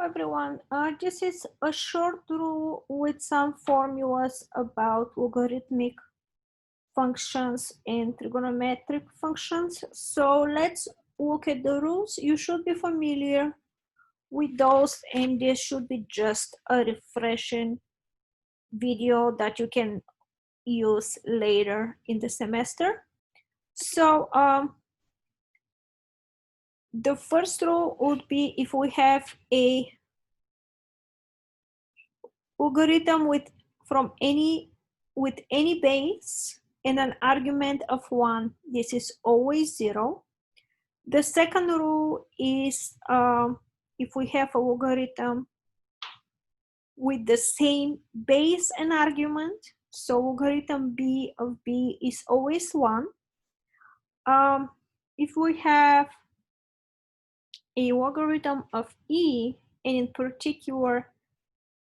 everyone. This is a short rule with some formulas about logarithmic functions and trigonometric functions. So let's look at the rules. You should be familiar with those, and this should be just a refreshing video that you can use later in the semester. So the first rule would be if we have a logarithm with any base and an argument of 1, this is always 0. The second rule is if we have a logarithm with the same base and argument, so logarithm b of b is always 1. If we have a logarithm of e, and in particular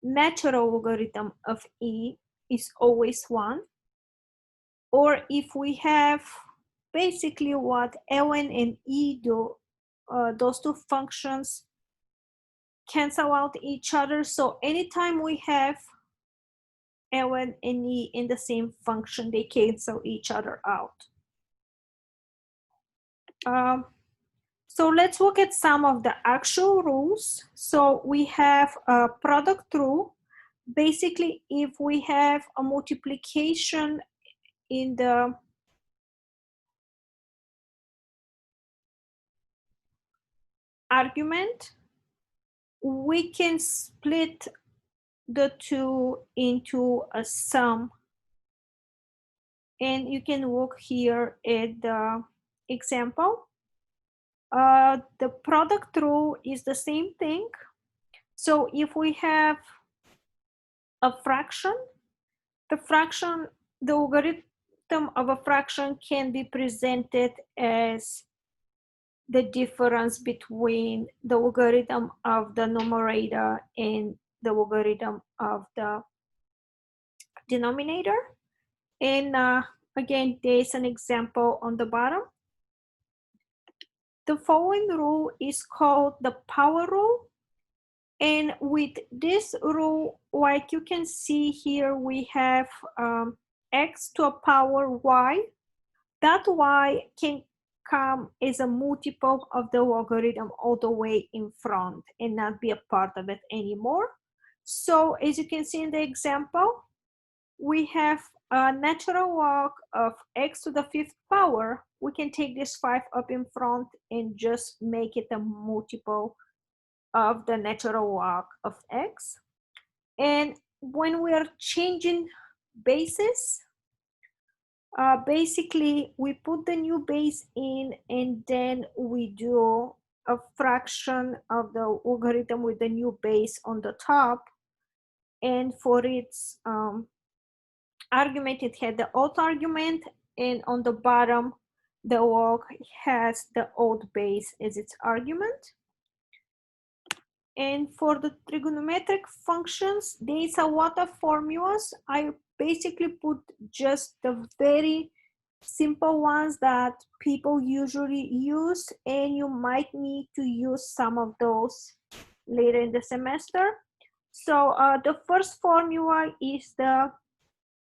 natural logarithm of e is always 1, or if we have basically what ln and e do, those two functions cancel out each other. So anytime we have ln and e in the same function, they cancel each other out. So let's look at some of the actual rules. So we have a product rule. Basically, if we have a multiplication in the argument, we can split the two into a sum. And you can look here at the example. The product rule is the same thing. So if we have a fraction, the logarithm of a fraction can be presented as the difference between the logarithm of the numerator and the logarithm of the denominator. And again, there's an example on the bottom. The following rule is called the power rule. And with this rule, like you can see here, we have x to a power y. That y can come as a multiple of the logarithm all the way in front and not be a part of it anymore. So as you can see in the example, we have a natural log of x to the 5th power. We can take this 5 up in front and just make it a multiple of the natural log of x. And when we are changing bases, basically we put the new base in, and then we do a fraction of the logarithm with the new base on the top. And for its argument, it had the old argument, and on the bottom the log has the old base as its argument. And for the trigonometric functions, there's a lot of formulas. I basically put just the very simple ones that people usually use, and you might need to use some of those later in the semester. So the first formula is the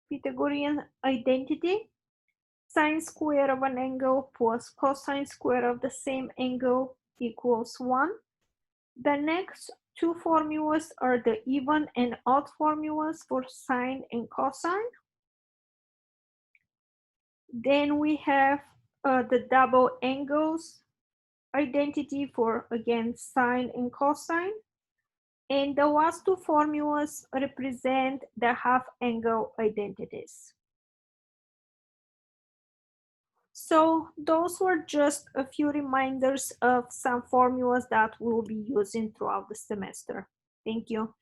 Pythagorean identity. Sine square of an angle plus cosine square of the same angle equals 1. The next two formulas are the even and odd formulas for sine and cosine. Then we have the double angles identity for, again, sine and cosine. And the last two formulas represent the half angle identities. So those were just a few reminders of some formulas that we'll be using throughout the semester. Thank you.